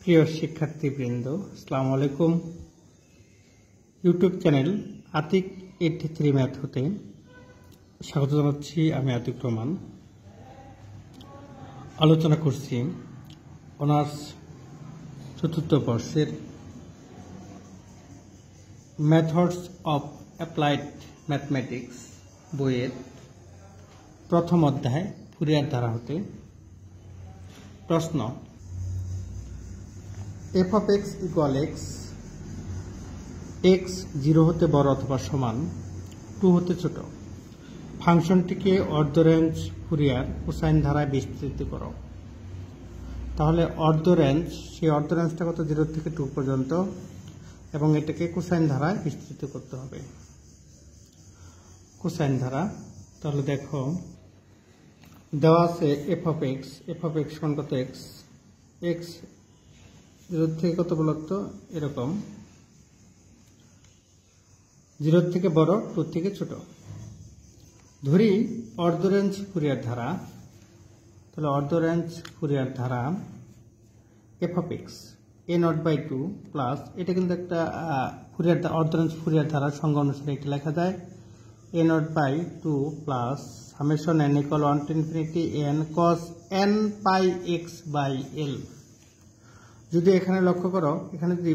প্রিয় শিক্ষার্থীবৃন্দ, আসসালামু আলাইকুম। ইউটিউব চ্যানেল আতিক 83 ম্যাথ হতে স্বাগত জানাচ্ছি। আমি আতিক রহমান। আলোচনা করছি অনার্স চতুর্থ বর্ষের মেথডস অফ অ্যাপ্লাইড ম্যাথমেটিক্স বইয়ের প্রথম অধ্যায় ফুরিয়ার ধারা হতে। প্রশ্ন: f of x equal x, x 0 হতে বড় অথবা সমান 2 হতে ছোট ফাংশনটিকে অর্ধ রেঞ্জ ফুরিয়ার কোসাইন ধারায় বিস্তৃত করো। তাহলে অর্ধ রেঞ্জ, সেই অর্ধ রেঞ্জটা কত? 0 থেকে 2 পর্যন্ত, এবং এটাকে কোসাইন ধারায় বিস্তৃত করতে হবে। কোসাইন ধারা, তাহলে দেখো দেওয়া আছে f of x সমান কত? x 0 থেকে কত বলতো? এরকম 0 থেকে বড়, 2 থেকে ছোট। ধরি অর্ধ রেঞ্জ ফুরিয়ার ধারা, তাহলে অর্ধ রেঞ্জ ফুরিয়ার ধারা f of x a0/2 plus, এটা কিন্তু একটা ফুরিয়ার অর্ধ রেঞ্জ ফুরিয়ার ধারার সংজ্ঞা অনুসারে এটা লেখা যায় a0/2 plus summation n = 1 to infinity n cos n pi x by l। যদি এখানে লক্ষ্য করো, এখানে যদি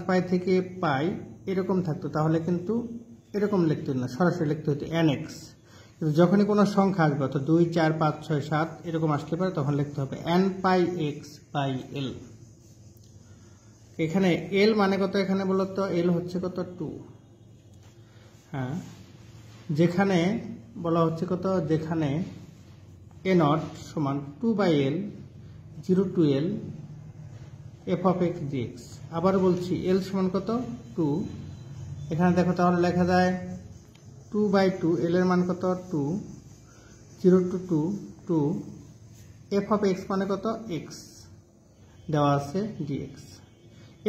-π থেকে π এরকম থাকতো তাহলে কিন্তু এরকম লিখতে হতো না, সরাসরি লিখতে হতো nx। কিন্তু যখনই কোনো সংখ্যা আসবে, তো 2, 4, 5, 6, 7 এরকম আসতে পারে, তখন লিখতে হবে n pi x by l। এখানে l মানে কত? এখানে বলতো l হচ্ছে কত? 2। হ্যাঁ, যেখানে বলা হচ্ছে কত? যেখানে a0 সমান 2/l 0 to l f of x dx। আবার বলছি l সমান কত? 2। এখানে দেখো, তাহলে লেখা যায় 2/2, l এর মান কত? 2, 0 to 2 2 f of x মানে কত? x দেওয়া আছে dx।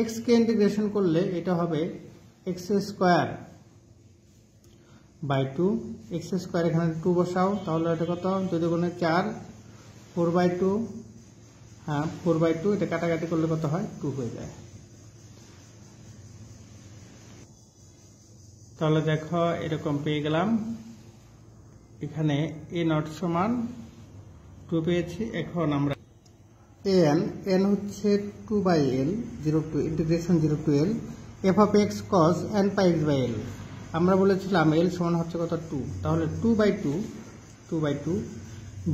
x কে ইন্টিগ্রেশন করলে এটা হবে x² / 2, x² এখানে 2 বসাও, তাহলে এটা কত? 2 × 4 4/2। হ্যাঁ, 4/2, এটা কাটাকাটি করলে কত হয়? 2 হয়ে যায়। তাহলে দেখো এরকম পেয়ে গেলাম। এখানে a0 সমান 2 পেয়েছি। এখন আমরা n হচ্ছে 2/l 0 to integration 0 to l f of x cos n pi x by l। আমরা বলেছিলাম l সমান হচ্ছে কত? 2। তাহলে 2/2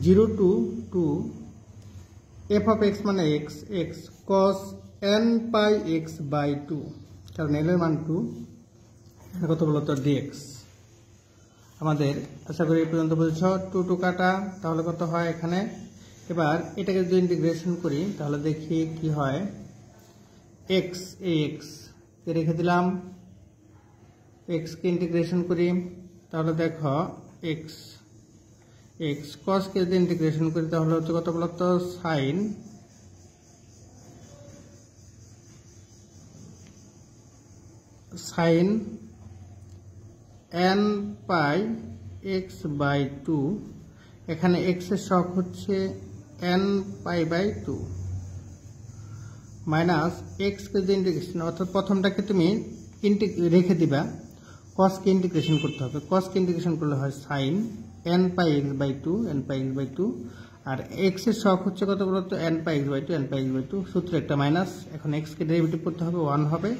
0 to 2 f of x মানে x cos n pi x by 2, কারণ l এর মান 2। কত বলতো? dx। আমাদের আশা করি এই পর্যন্ত বুঝেছ। 2 2 কাটা, তাহলে কত হয় এখানে? এবার এটাকে যদি ইন্টিগ্রেশন করি তাহলে দেখি কি হয়। x কে রেখে দিলাম, x কে ইন্টিগ্রেশন করি, তাহলে দেখো x cos কে যদি ইন্টিগ্রেশন করি তাহলে হচ্ছে কত বলতো? sin n pi x by 2। এখানে x এর সহগ হচ্ছে n pi by 2 minus x কে যে ইন্টিগ্রেশন, অর্থাৎ প্রথমটাকে তুমি রেখে দিবা, cos কে ইন্টিগ্রেশন করতে হবে। cos কে ইন্টিগ্রেশন করলে হয় sin n pi x by 2 R x এর সহগ হচ্ছে কত বলতো? n pi x by 2 সূত্রে একটা মাইনাস। এখন x কে ডেরিভেটিভ করতে হবে, 1 হবে।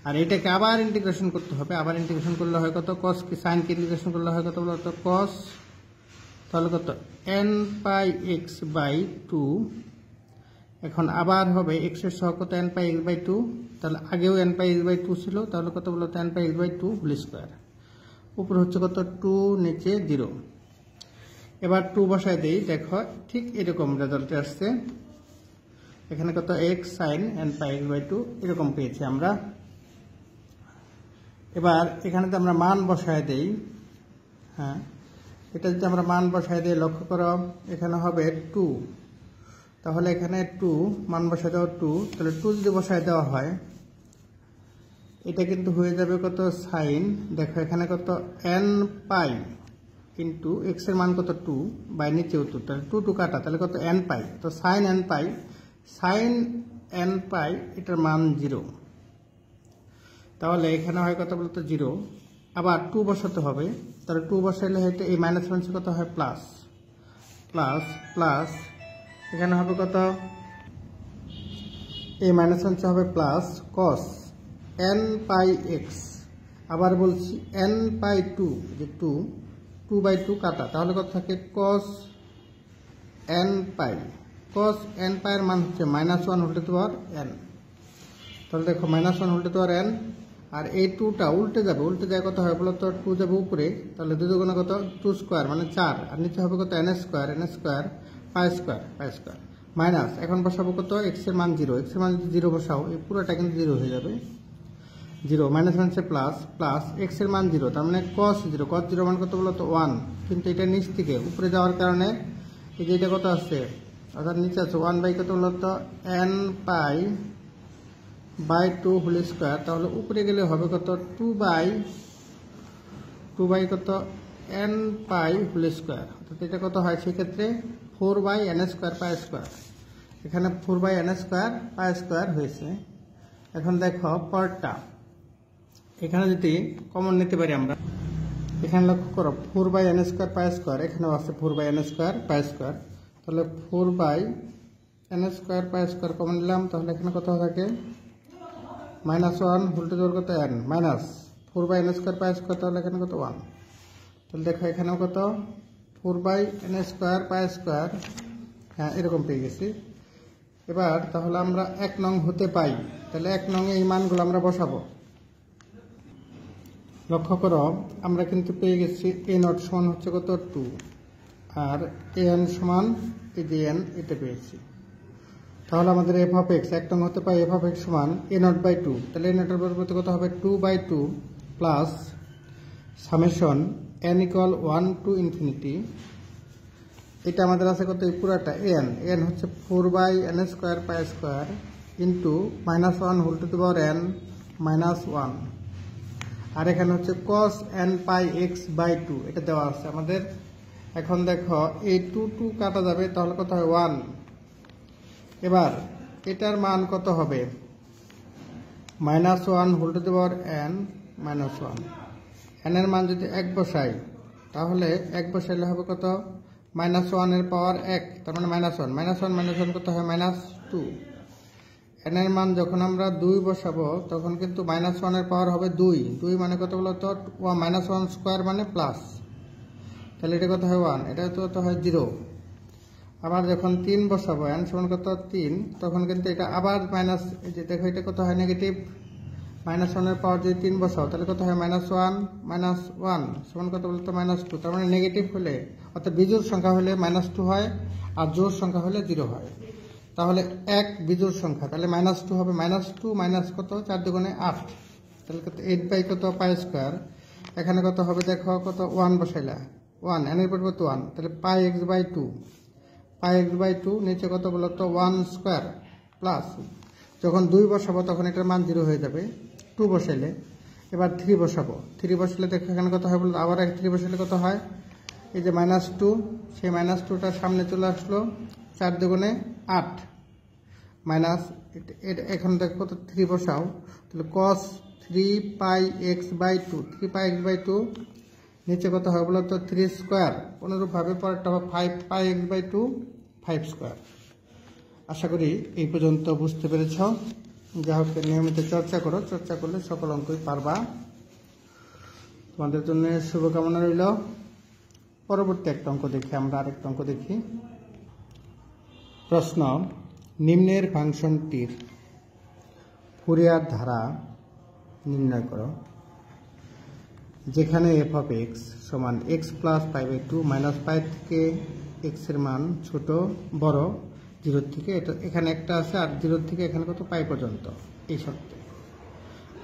আর এটাকে আবার ইন্টিগ্রেশন করতে হবে, আবার ইন্টিগ্রেশন করলে হয় কত? cos কে sin কে ইন্টিগ্রেশন করলে হয় কত বলতো? cos, তাহলে কত? n pi x by 2। এখন আবার হবে x এর সহগ কত? n pi x by 2, তাহলে আগেও n pi x by 2 ছিল, তাহলে কত বলতো? n pi x by 2 whole square. উপরে হচ্ছে কত? 2, নিচে 0। এবার 2 বসায় দেই, দেখো ঠিক এরকম রেজাল্ট আসছে। এখানে কত? x sin n pi x by 2 এরকম পেয়েছি আমরা। এবার এখানে তো আমরা মান বসায় দেই। হ্যাঁ, এটা যদি আমরা মান বসায় দিই, লক্ষ্য করো এখানে হবে 2, তাহলে এখানে 2 মান বসায় দেওয়া 2, তাহলে 2 যদি বসায় দেওয়া হয় এটা কিন্তু হয়ে যাবে কত? sin, দেখো এখানে কত? n pi কিন্তু x এর মান কত? 2 বাই নিচেও 2, তাহলে 2 2 কাটা, তাহলে কত? n pi। তো sin n pi, sin n pi এটার মান 0, তাহলে এখানে হয় কত বলতো 0, আবার 2 বসাতে হবে, তাহলে 2 বসাইলে হয়তো এই মাইনাস মাইনাস কত হয় প্লাস প্লাস প্লাস, এখানে হবে কত এই মাইনাস মাইনাস হবে প্লাস কস এন পাই এক্স, আবার বলছি এন পাই 2, যে 2/2 কাটা, তাহলে কত থাকে কস এন পাই, কস এন পাই এর মান হচ্ছে -1 whole to the power n. তাহলে দেখো -1 whole to the power n, আর এই 2টা উল্টে যাবে, উল্টে যায় কত হবে বলো তো 2 যাবে উপরে, তাহলে 2 দুগুণে কত 2 স্কোয়ার মানে 4, আর নিচে হবে কত N square pi square minus, এখন বসাবো কত এক্স এর মান 0, এক্স এর মান যদি 0 বসাও এই পুরোটা কিন্তু 0 হয়ে যাবে, 0 মাইনাস মাইনাসে প্লাস প্লাস এক্স এর মান 0, তার মানে cos 0 মান কত বলো তো 1, কিন্তু এটা নিচ থেকে উপরে যাওয়ার কারণে এই যে এটা কত আছে, অর্থাৎ নিচে আছে 1 কত বলো তো n pi by 2 whole square, তাহলে উপরে গেলে হবে কত 2 কত এন পাই হোল স্কোয়ার, অর্থাৎ এটা কত হয় সেক্ষেত্রে 4/n স্কোয়ার পাই স্কোয়ার, এখানে 4/n স্কোয়ার পাই স্কোয়ার হয়েছে। এখন দেখো পরেরটা, এখানে যদি কমন নিতে পারি আমরা, এখানে লক্ষ্য করো 4/n স্কোয়ার পাই স্কোয়ার, এখানেও আছে 4/n স্কোয়ার পাই স্কোয়ার, তাহলে 4/n square pi square common নিলাম, তাহলে এখানে কত থাকে -1 হোল টু দি পাওয়ার কত n minus 4/n square pi square, তাহলে এখানে কত 1, তাহলে দেখো এখানেও কত 4/n স্কোয়ার পাই স্কোয়ার, হ্যাঁ এরকম পেয়ে গেছি। এবার তাহলে আমরা 1 নং হতে পাই, তাহলে 1 নং এই মানগুলো আমরা বসাবো। লক্ষ্য করো আমরা কিন্তু পেয়ে গেছি এ নট সমান হচ্ছে কত 2, আর এন সমান এই যে এন এটা পেয়েছি, তাহলে আমাদের এফ অফ এক্স 1 নং হতে পাই এফ অফ এক্স সমান এ নট বাই 2, তাহলে এ নটের পরিবর্তে কত হবে 2/2 plus summation n equal 1 to infinity, এটা আমাদের আছে কত এই পুরাটা এন হচ্ছে 4/n square pi square into -1 whole to the power n -1, আর এখানে হচ্ছে cos n পাই x বাই 2 এটা দেওয়া আছে আমাদের। এখন দেখো এই 2 কাটা যাবে, তাহলে কত হয় 1, এবার এটার মান কত হবে -1 whole to the power n -1, n এর মান যদি 1 বসাই তাহলে 1 বসাইলে হবে কত -1 এর পাওয়ার 1, তার মানে -1 কত হয় -2, n এর মান যখন আমরা 2 বসাবো তখন কিন্তু -1 এর পাওয়ার হবে 2 মানে কত বলো তো -1 স্কোয়ার মানে প্লাস, তাহলে এটা কত হয় 1, এটা তো হয় 0, আবার যখন 3 বসাবো n সমান কত 3, তখন কিন্তু এটা আবার মাইনাস, এই যে দেখো এটা কত হয় নেগেটিভ, -1 এর পাওয়ার যদি 3 বসাও তাহলে কত হয় -1 সমান কত বলতো -2, তার মানে নেগেটিভ হলে অর্থাৎ বিজোড় সংখ্যা হলে -2 হয়, আর জোড় সংখ্যা হলে 0 হয়, তাহলে 1 বিজোড় সংখ্যা, তাহলে -2 হবে -2 মাইনাস কত 4 দুগুণে 8, তাহলে কত 8 কত পাই স্কোয়ার, এখানে কত হবে দেখো কত 1 বসাইলা 1, n এর পরিবর্তে 1, তাহলে পাই x বাই 2 নিচে কত বলতো 1 স্কোয়ার প্লাস, যখন 2 বসাবো তখন এটার মান 0 হয়ে যাবে 2 বসাইলে, এবার 3 বসাবো, 3 বসালে দেখো এখানে কত হয় বলতো আবার 3 বসালে কত হয় এই যে -2, সেই -2টা সামনে চলে আসলো, 4 দুগুণে 8 মাইনাস, এখন দেখো কত 3 বসাও, তাহলে cos 3 x বাই 2 নিচে কত হয় বলতো 3 স্কোয়ার, অনুরূপভাবে পরেরটা হবে 5 x বাই 2 5 স্কোয়ার। আশা করি এই পর্যন্ত বুঝতে পেরেছ। যা হোক নিয়মিত চর্চা করো, চর্চা করলে সকল অঙ্কই পারবা। তোমাদের জন্য শুভকামনা রইল। পরবর্তী একটা অঙ্ক দেখি আমরা, আরেকটা অঙ্ক দেখি। প্রশ্ন, নিম্নের ফাংশনটির ফুরিয়ার ধারা নির্ণয় করো যেখানে এফ অফ এক্স সমান এক্স প্লাস π/2 মাইনাস পাই থেকে এক্স এর মান ছোট বড় 0 থেকে, এটা এখানে একটা আছে, আর 0 থেকে এখানে কত পাই পর্যন্ত, এই শর্তে।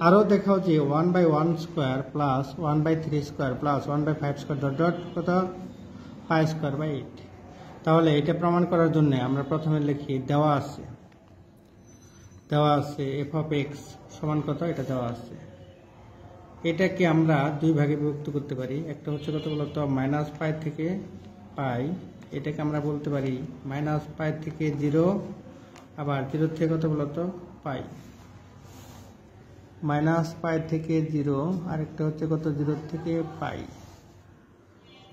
আরও দেখাও যে 1/1 square plus 1/3 square plus 1/5 square dot dot কত পাই স্কোয়ার বাই 8। তাহলে এটা প্রমাণ করার জন্য আমরা প্রথমে লিখি দেওয়া আছে এফ অফ এক্স সমান কত, এটা দেওয়া আছে। এটাকে আমরা দুই ভাগে বিভক্ত করতে পারি। একটা হচ্ছে কত বলতো -পাই থেকে পাই, এটাকে আমরা বলতে পারি -পাই থেকে 0, আবার 0 থেকে কত বলতো পাই, মাইনাস পাই থেকে 0, আরেকটা হচ্ছে কত 0 থেকে পাই।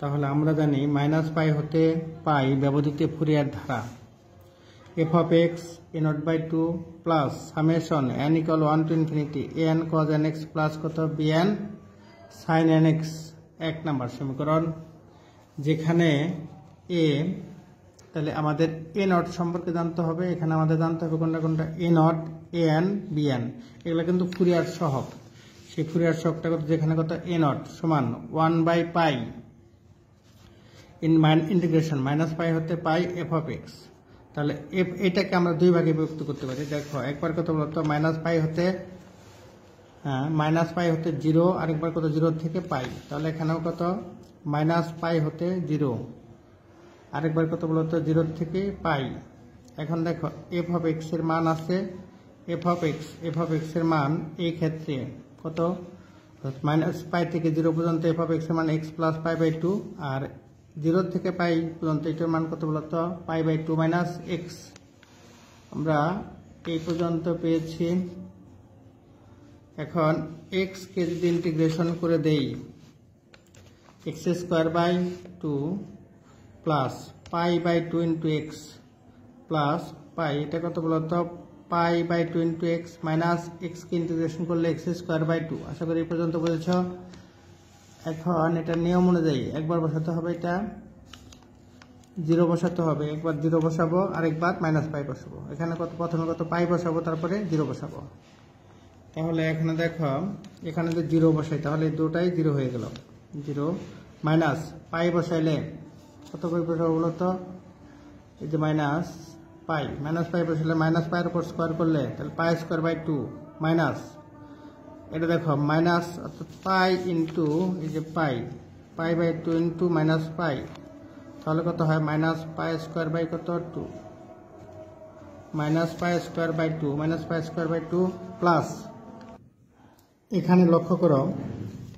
তাহলে আমরা জানি মাইনাস পাই হতে পাই ব্যবহৃত ফুরিয়ার ধারা f of x a naught by 2 plus summation n equal 1 to infinity an cos nx plus কত bn sin nx। 1 নাম্বার সমীকরণ, যেখানে a, তাহলে আমাদের a নট সম্পর্কে জানতে হবে। এখানে আমাদের জানতে হবে কোনটা কোনটা, a নট, an, bn, এগুলো কিন্তু ফুরিয়ার সহগ। সেই ফুরিয়ার সহগটা কত, যেখানে কত a নট সমান 1 by পাই ইন্টিগ্রেশন মাইনাস পাই হতে পাই f of x। তাহলে এটাকে আমরা দুই ভাগে বিভক্ত করতে পারি। দেখো একবার কত বলতো মাইনাস পাই হতে, মাইনাস পাই হতে 0, আরেকবার কত 0 থেকে পাই। তাহলে এখানেও কত মাইনাস পাই হতে 0, আরেকবার কত বলতো 0 থেকে পাই। এখন দেখো f of x এর মান আছে, f of x এর মান এই ক্ষেত্রে কত, মাইনাস পাই থেকে 0 পর্যন্ত f of x এর মান x প্লাস পাই বাই 2, আর 0 থেকে পাই পর্যন্ত এটার মান কত বলতো পাই বাই 2 মাইনাস এক্স। আমরা এই পর্যন্ত পেয়েছি। এখন x কে যদি ইন্টিগ্রেশন করে দেই, x square by 2 plus pi by 2 into x plus pi, এটা কত বলতো pi by 2 into x minus x কে ইন্টিগ্রেশন করলে x স্কোয়ার বাই 2। আশা করি এই পর্যন্ত বুঝেছ। এখন এটা নিয়ম অনুযায়ী একবার বসাতে হবে, এটা 0 বসাতে হবে, একবার 0 বসাবো, আরেকবার মাইনাস পাই বসাবো। এখানে কত, প্রথমে কত পাই বসাবো, তারপরে 0 বসাবো। তাহলে এখানে দেখো এখানে যদি 0 বসাই তাহলে দুটাই 0 হয়ে গেল, 0 মাইনাস পাই বসাইলে কত করে বসাবো বলতো, এই যে মাইনাস পাই বসাইলে মাইনাস পাইয়ের উপর স্কোয়ার করলে তাহলে পাই স্কোয়ার বাই 2 মাইনাস, এটা দেখো মাইনাস অর্থাৎ পাই ইন্টু এই যে pi by 2 into minus pi, তাহলে কত হয় মাইনাস পাই স্কোয়ার বাই কত 2, minus pi square by 2 minus pi square by 2 plus, এখানে লক্ষ্য করো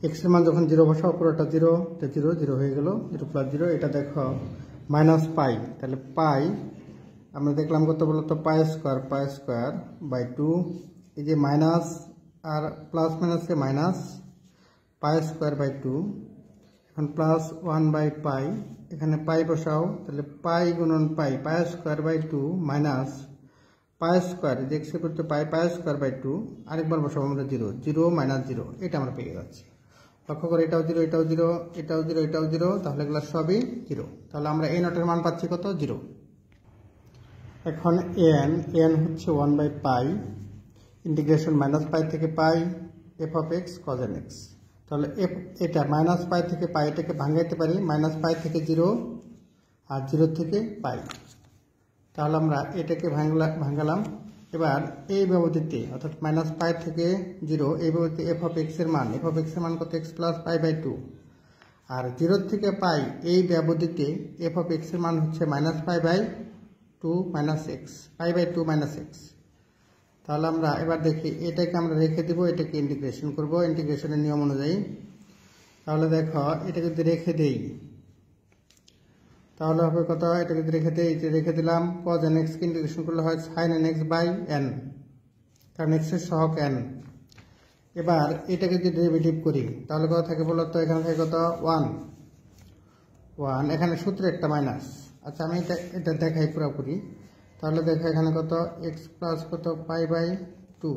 এক্স এর মান যখন 0 বসাও পুরোটা 0, 0 হয়ে গেল, 0 প্লাস 0, এটা দেখো মাইনাস পাই, তাহলে পাই আমরা দেখলাম কত বলতো পাই স্কোয়ার বাই 2, এই যে মাইনাস আর প্লাস মাইনাসে মাইনাস পাই স্কোয়ার বাই 2, এখন প্লাস 1 বাই পাই, এখানে পাই বসাও, তাহলে পাই গুণন pi square by 2 minus pi square, যে এক্স করতে পাই স্কোয়ার বাই 2, আরেকবার বসাবো আমরা 0 মাইনাস 0, এটা আমরা পেয়ে যাচ্ছি। লক্ষ্য করে এটাও 0, এটাও 0, এটাও 0, এটাও 0, তাহলে এগুলো সবই 0। তাহলে আমরা এই নটের মান পাচ্ছি কত 0। এখন n হচ্ছে 1 by pi integration minus pi থেকে pi f of x cos nx। তাহলে এটা মাইনাস পাই থেকে পাই, এটাকে ভাঙাইতে পারি মাইনাস পাই থেকে 0 আর 0 থেকে পাই। তাহলে আমরা এটাকে ভাঙালাম। এবার এই ব্যবধিতে অর্থাৎ মাইনাস পাই থেকে 0 এই ব্যবধিতে f of x এর মান কত x প্লাস পাই বাই 2, আর 0 থেকে পাই এই ব্যবধিতে f of x এর মান হচ্ছে minus pi by 2 minus x, pi by 2 minus x. তাহলে আমরা এবার দেখি এটাকে আমরা রেখে দেবো, এটাকে ইন্টিগ্রেশন করব ইন্টিগ্রেশনের নিয়ম অনুযায়ী। তাহলে দেখো এটা যদি রেখে দেই তাহলে হবে কত, এটা যদি রেখে দিলাম cos nx কে ইন্টিগ্রেশন করলে হয় sin nx বাই n, কারণ x এর সহগ n। এবার এটাকে যদি ডেরিভেটিভ করি তাহলে কত থাকে বলতো, এখানে থাকে কত 1, এখানে সূত্রে একটা মাইনাস। আচ্ছা আমি এটা দেখাই পুরোপুরি। তাহলে দেখো এখানে কত x প্লাস কত পাই বাই 2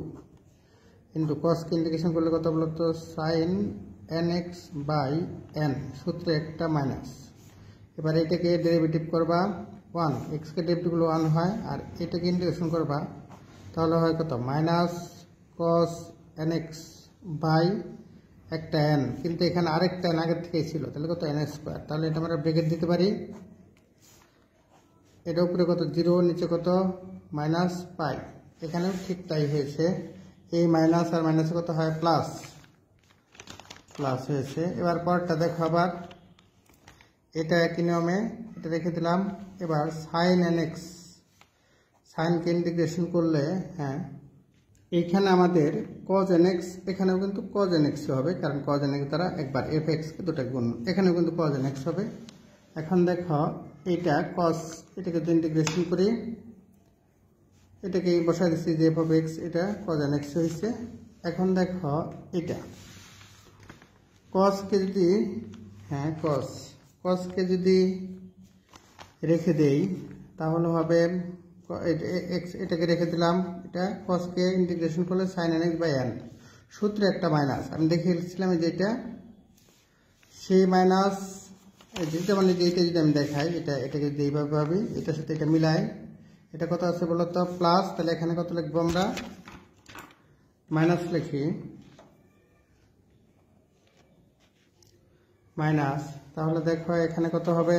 ইন্টু cos কে ইন্টিগ্রেশন করলে কত বলতো sin nx বাই n, সূত্রে একটা মাইনাস। এবার এটাকে ডেরিভেটিভ করবা 1, x কে ডেরিভেটিভ করলে 1 হয়, আর এটাকে ইন্টিগ্রেশন করবা তাহলে হয় কত মাইনাস cos nx বাই একটা n, কিন্তু এখানে আরেকটা n আগের থেকেই ছিল, তাহলে কত n স্কোয়ার। তাহলে এটা আমরা ব্রেকেট দিতে পারি, এটা উপরে কত 0, নিচে কত মাইনাস পাই, এখানেও ঠিক তাই হয়েছে, এই মাইনাস আর মাইনাসে কত হয় প্লাস হয়েছে। এবার পরটা দেখো আবার এটা একই নিয়মে এটা রেখে দিলাম। এবার sin nx, সাইনকে ইন্টিগ্রেশন করলে হ্যাঁ এইখানে আমাদের cos nx, এখানেও কিন্তু cos nx হবে, কারণ cos nx দ্বারা একবার fx কে দুটা গুণ, এখানেও কিন্তু cos nx হবে। এখন দেখো এটা cos, এটাকে যদি ইন্টিগ্রেশন করি এটাকে বসাই দিচ্ছি যে এফ অফ এক্স, এটা কজ এন এক্স হয়েছে। এখন দেখো এটা কসকে যদি কসকে যদি রেখে দেই তাহলে হবে এক্স, এটাকে রেখে দিলাম, এটা কসকে ইন্টিগ্রেশন করলে sine n x by n, সূত্রে একটা মাইনাস আমি দেখিয়েছিলাম যে এটা সেই মাইনাস যেটা মানে যে এটা যদি আমি দেখাই এটাকে যদি এইভাবে ভাবি, এটার সাথে এটা মিলাই, এটা কত আছে বলো তো প্লাস, তাহলে এখানে কত লিখবো আমরা মাইনাস লিখি মাইনাস, তাহলে দেখো এখানে কত হবে,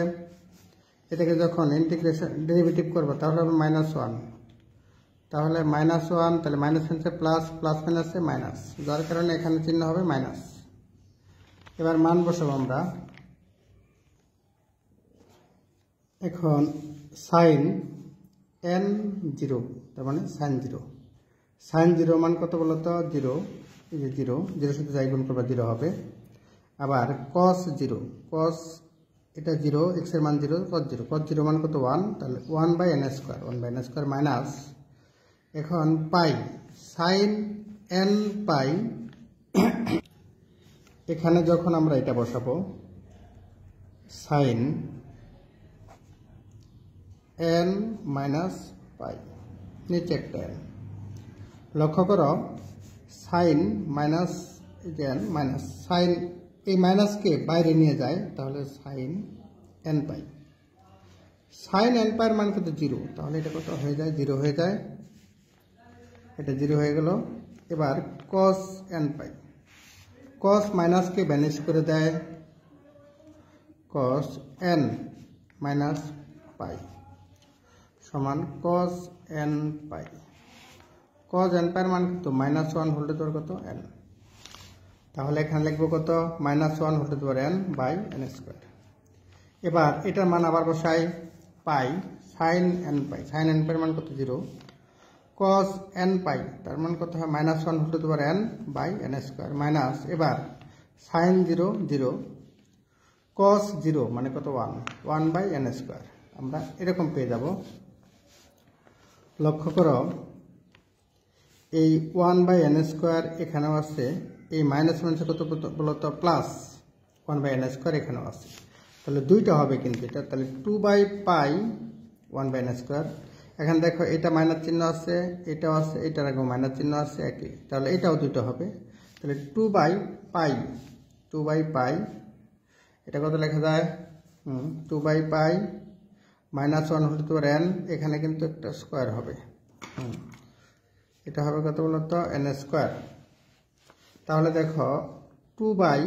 এটাকে যখন ইন্টিগ্রেশন ডেরিভেটিভ করবো তাহলে হবে -1, তাহলে -1, তাহলে মাইনাস হচ্ছে প্লাস, প্লাস মাইনাসে মাইনাস, যার কারণে এখানে চিহ্ন হবে মাইনাস। এবার মান বসাবো আমরা, এখন সাইন n 0, তার মানে সাইন 0, সাইন 0 মান কত বলতো 0, এই যে 0, 0 সাথে যাই গুণ করবা 0 হবে। আবার cos 0, cos এটা 0, x এর মান 0, cos 0, cos 0 মান কত 1, তাহলে 1/n², 1/n² মাইনাস, এখন পাই সাইন n পাই, এখানে যখন আমরা এটা বসাবো সাইন n মাইনাস পাই, নিচে একটা n, লক্ষ্য করো sine minus n minus sine, এই মাইনাসকে বাইরে নিয়ে যায় তাহলে সাইন n পাই, সাইন n পাইয়ের মান কিন্তু 0, তাহলে এটা কত হয়ে যায় 0 হয়ে যায়, এটা 0 হয়ে গেল। এবার cos n পাই, cos মাইনাসকে ভ্যানিশ করে দেয়, cos n মাইনাস পাই সমান cos n পাই, cos n পাইয়ের মান কত -1 হোল টু দি পাওয়ার কত n, তাহলে এখানে লিখবো কত -1 whole to the power n by n²। এবার এটার মান আবার বসাই, পাই সাইন n পাই, সাইন n পাইয়ের মান কত 0, cos n পাই তার মান কত হয় -1 whole to the power n by n² minus, এবার সাইন 0 0, cos 0 মানে কত 1 বাই n², আমরা এরকম পেয়ে যাব। লক্ষ্য করো এই 1 বাই n² এখানেও আছে, এই মাইনাস মাইনাসে কত বলতো প্লাস 1 বাই n² এখানেও আছে, তাহলে দুইটা হবে কিন্তু এটা, তাহলে 2 বাই পাই 1 বাই n²। এখন দেখো এটা মাইনাস চিহ্ন আছে, এটাও আছে, এটার আগে মাইনাস চিহ্ন আছে একই, তাহলে এটাও দুটো হবে, তাহলে 2 বাই পাই, এটা কত লেখা যায় 2 by pi -1 whole to the power n, এখানে কিন্তু একটা স্কোয়ার হবে, এটা হবে কত বলতো n²। তাহলে দেখো 2 বাই,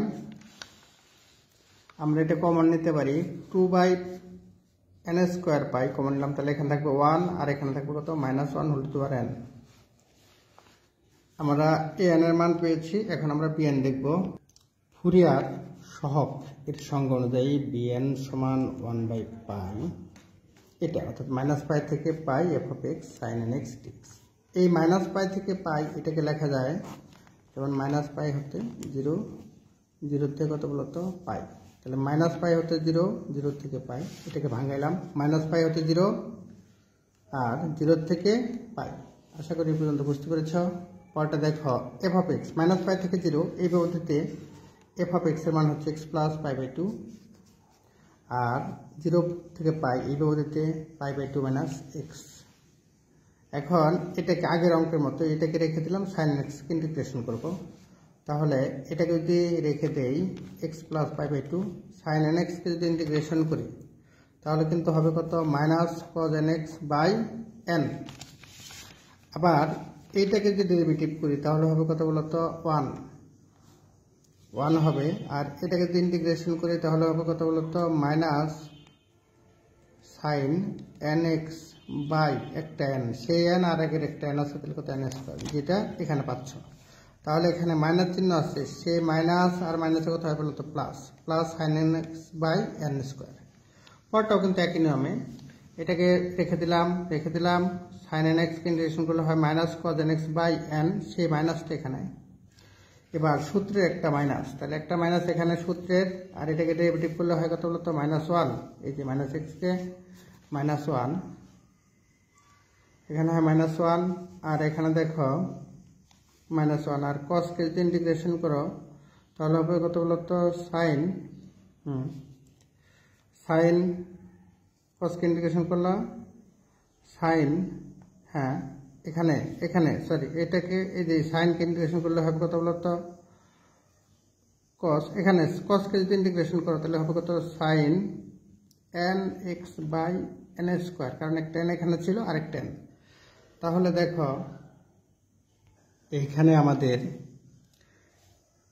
আমরা এটা কমন নিতে পারি, 2 বাই n² পাই কমন নিলাম, তাহলে এখানে থাকবে 1 আর এখানে থাকবে কত -1 whole to the power n। আমরা an এর মান পেয়েছি, এখন আমরা bn দেখব। ফুরিয়ার সহগ এর সংজ্ঞা অনুযায়ী bn সমান 1 বাই পাই, এটা অর্থাৎ -পাই থেকে pi f of x sin nx dx। এই -পাই থেকে পাই এটাকে লেখা যায় যেমন -পাই হতে 0, 0 থেকে কত বলতো পাই, তাহলে -পাই হতে 0, 0 থেকে পাই, এটাকে ভাঙাইলাম, -পাই হতে 0 আর 0 থেকে পাই। আশা করি এই পর্যন্ত বুঝতে পেরেছ। পরটা দেখো f অফ x, -পাই থেকে 0, এই ব্যবধিতে f অফ x এর মান হচ্ছে x প্লাস পাই/2, আর 0 থেকে পাই এই ব্যবধিতে পাই/2 মাইনাস x। এখন এটাকে আগের অঙ্কের মতো এটাকে রেখে দিলাম, সাইন x কে ইন্টিগ্রেশন করব, তাহলে এটাকে যদি রেখে দেই x প্লাস পাই/2, সাইন nx কে যদি ইন্টিগ্রেশন করি তাহলে কিন্তু হবে কত -cos nx বাই n। আবার এইটাকে যদি ডেরিভেটিভ করি তাহলে হবে কত বলতো 1 হবে, আর এটাকে যদি ইন্টিগ্রেশন করি তাহলে হবে কত বলতো সাইন nx বাই একটা n, সেই n আর আগের একটা n আছে, তাহলে কত n², যেটা এখানে পাচ্ছ। তাহলে এখানে মাইনাস চিহ্ন আছে, সেই মাইনাস আর মাইনাসে কত হয় বলতো plus, sine nx by n²। পরটাও কিন্তু একই নিয়মে, এটাকে রেখে দিলাম, সাইন nx কে ইন্টিগ্রেশন করলে হয় -cos nx বাই n, সেই মাইনাসটা এখানে। এবার সূত্রের একটা মাইনাস, তাহলে একটা মাইনাস এখানে সূত্রের, আর এটাকে ডেরিভেটিভ করলে হয় কত বলতো -1, এই যে -x কে -1, এখানে হয় -1 আর এখানে দেখো -1 আর কসকে যদি ইন্টিগ্রেশন করো তাহলে হবে কত বলতো সাইন সাইন কসকে ইন্টিগ্রেশন করলে সাইন হ্যাঁ এখানে সরি এটাকে এই যে সাইনকে ইন্টিগ্রেশন করলে হবে কত বলতো কস এখানে কসকে যদি ইন্টিগ্রেশন করো তাহলে হবে কত সাইন nx/n², কারণ একটা n এখানে ছিল আরেকটা n। তাহলে দেখো এখানে আমাদের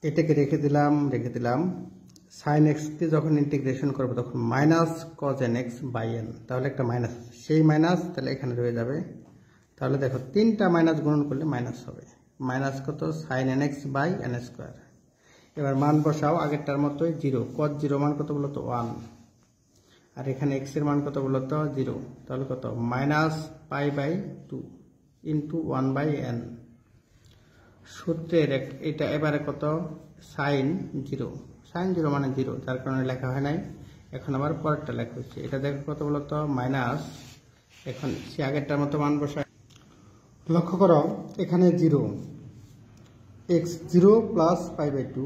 এটাকে রেখে দিলাম সাইন এক্স কে যখন ইন্টিগ্রেশন করবো তখন -cos nx/n, তাহলে একটা মাইনাস, সেই মাইনাস তাহলে এখানে রয়ে যাবে। তাহলে দেখো তিনটা মাইনাস গুণন করলে মাইনাস হবে, মাইনাস কত সাইন nx/n²। এবার মান বসাও আগেরটার মতোই 0, cos 0 মান কত বলতো 1, আর এখানে x এর মান কত বলতো 0, তাহলে কত -π/2 ইন্টু 1/n। সূত্রের এটা এবারে কত সাইন 0 মানে 0, যার কারণে লেখা হয় নাই, এখন আবার পরেরটা লেখা হচ্ছে। এটা দেখো কত বলতো মাইনাস, এখন সে আগেরটার মতো মান বসায়। লক্ষ্য করো এখানে 0, x 0 প্লাস π/2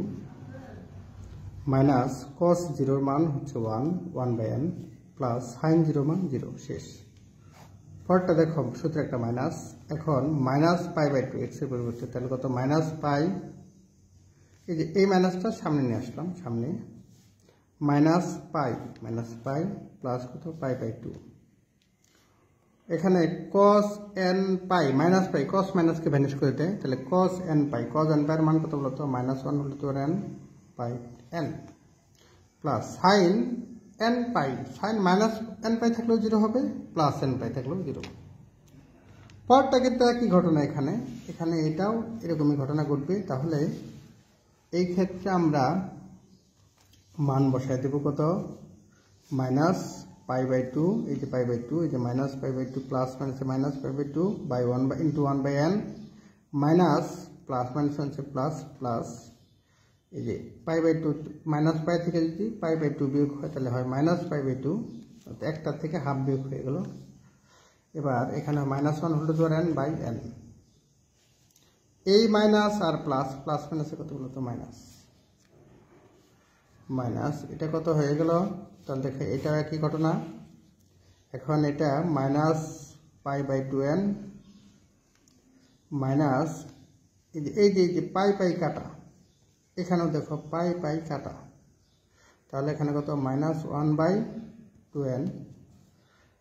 মাইনাস cos 0 মান হচ্ছে 1/n প্লাস সাইন 0 মান 0, শেষ। পরটা দেখো সূত্রে একটা মাইনাস, এখন -π/2 x এর পরিবর্তে, তাহলে কত -π, এই যে এই মাইনাসটা সামনে নিয়ে আসলাম, সামনে -π প্লাস কত π/2। এখানে cos nπ -π cos মাইনাসকে ভ্যানিশ করে দেয়, তাহলে cos nπ এর মান কত বলতো -1/n plus sign nπ, sign -nπ থাকলেও 0 হবে, প্লাস nπ থাকলেও 0। পরটা কিন্তু একই ঘটনা, এখানে এটাও এরকমই ঘটনা ঘটবে। তাহলে এই ক্ষেত্রে আমরা মান বসায় দেব কত -π/2, এই যে π/2, এই যে -π/2 plus minus -π/2 by 1 into 1/n minus plus minus হচ্ছে প্লাস প্লাস, এই যে π/2 -π থেকে যদি π/2 বিয়োগ হয় তাহলে হয় -π/2, একটা থেকে হাফ বিয়োগ হয়ে গেল। এবার এখানে -1/n, এই মাইনাস আর প্লাস মাইনাসে কত বলতো মাইনাস, এটা কত হয়ে গেল। তাহলে দেখো এটা একই ঘটনা, এখন এটা -π/2n মাইনাস এই যে π কাটা, এখানেও দেখো π কাটা, তাহলে এখানে কত -1/2n,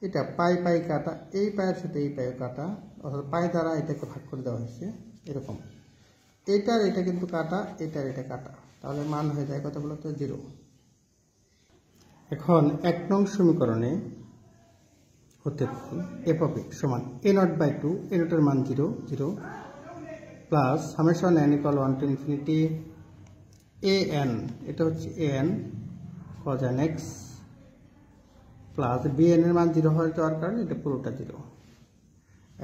এটা π কাটা, এই পায়ের সাথে এই পায়ে কাটা, অর্থাৎ π দ্বারা এটাকে ভাগ করে দেওয়া হয়েছে এরকম, এটার এটা কিন্তু কাটা, এটার এটা কাটা, তাহলে মান হয়ে যায় কত বলতো 0। এখন 1 নং সমীকরণে হতে পারে f of x সমান a0/2, a0 এর মান 0 plus summation n = 1 to infinity an, এটা হচ্ছে an cos nx plus bn এর মান 0 হওয়ার কারণে এটা পুরোটা 0।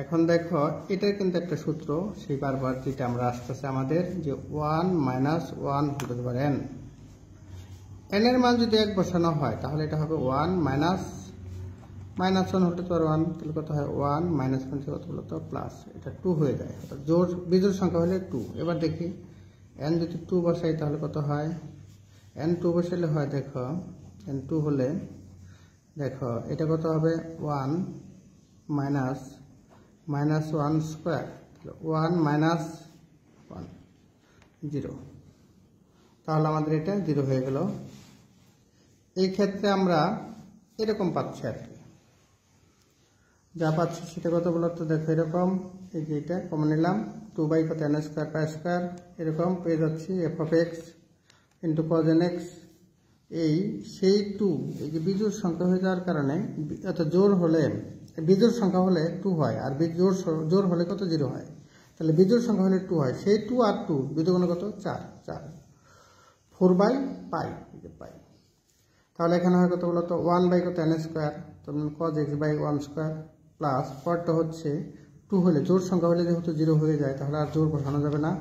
এখন দেখো এটার কিন্তু একটা সূত্র, সেই বারবার যেটা আমরা আসতেছে আমাদের, যে 1 - 1/n, n এর মান যদি 1 বসানো হয় তাহলে এটা হবে 1 - 1/1, তাহলে কত হয় 1 - 1 কত বলতো প্লাস, এটা 2 হয়ে যায়, অর্থাৎ বিজোড় সংখ্যা হলে 2। এবার দেখি n যদি 2 বসাই তাহলে কত হয়, n 2 বসাইলে হয় দেখো n 2 হলে দেখো এটা কত হবে 1 - -1 স্কয়ার, 1 - 1 0, তাহলে আমাদের এটা 0 হয়ে গেল। এই ক্ষেত্রে আমরা এরকম পাচ্ছি আর কি, যা পাচ্ছি সেটা কত বলতো দেখো এরকম, এই যে এটা কমন নিলাম 2 কত n² এরকম পেয়ে যাচ্ছি f of x into cos nx, এই সেই 2, এই যে বিজোড় সংখ্যা হয়ে যাওয়ার কারণে, অর্থাৎ জোড় হলে বিজোড় সংখ্যা হলে 2 হয়, আর জোড় হলে কত 0 হয়, তাহলে বিজোড় সংখ্যা হলে 2 হয়, সেই 2 আর 2 বিজোড় কত 4 4/π, তাহলে এখানে হয় কত বলতো 1 কত n², তখন cos x/1² প্লাস পরটা হচ্ছে 2 হলে জোড় সংখ্যা হলে যেহেতু 0 হয়ে যায় তাহলে আর জোড় বসানো যাবে না।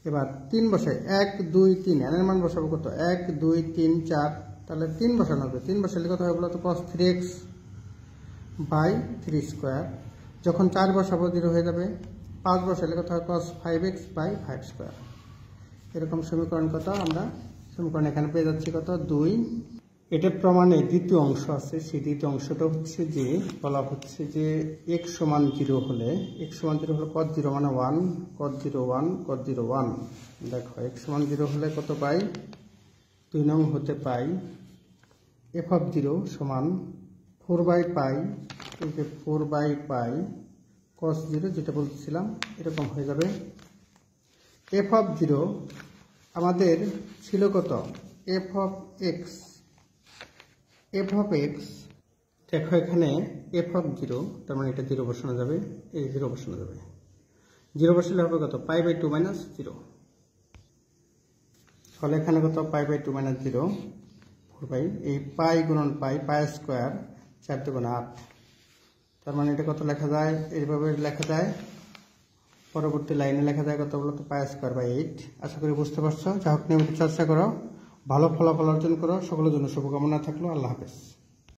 এবার 3 বসাই, 1 2 3, n এর মান বসাবো কত 1 2 3 4, তাহলে 3 বসানো হবে, 3 বসালে কত হবে বলতো cos 3x/3², যখন 4 বসাবো 0 হয়ে যাবে, 5 বসালে কত হয় cos 5x বাই 5 স্কোয়ার। এরকম সমীকরণ কত আমরা সমীকরণ এখানে পেয়ে যাচ্ছি কত 2। এটার প্রমাণে দ্বিতীয় অংশ আছে, সেই দ্বিতীয় অংশটা হচ্ছে যে বলা হচ্ছে যে x সমান 0 হলে cos 0 মানে 1, cos 0 1, cos 0 1। দেখো x সমান 0 হলে কত পাই, 2 নং হতে পাই f অফ 0 সমান 4 বাই পাই, এই যে 4 বাই পাই cos 0 যেটা বলতেছিলাম এরকম হয়ে যাবে। f অফ 0 আমাদের ছিল কত f অফ x, দেখো এখানে f অফ 0 তার মানে এটা 0 বসানো যাবে, এই 0 বসানো যাবে, 0 বসালে হবে কত পাই বাই 2 মাইনাস 0। তাহলে এখানে কত পাই বাই 2 মাইনাস 0, 4 বাই এই পাই গুণন পাই, পাই স্কোয়ার 4 2 8। তার মানে এটা কত লেখা যায়, এইভাবে লেখা যায়, পরবর্তী লাইনে লেখা যায় কত বলতো পাই স্কোয়ার বাই 8। আশা করি বুঝতে পারছো। যা হোক নিয়মিত চর্চা করো, ভালো ফলাফল অর্জন করো। সকলের জন্য শুভকামনা থাকলো। আল্লাহ হাফেজ।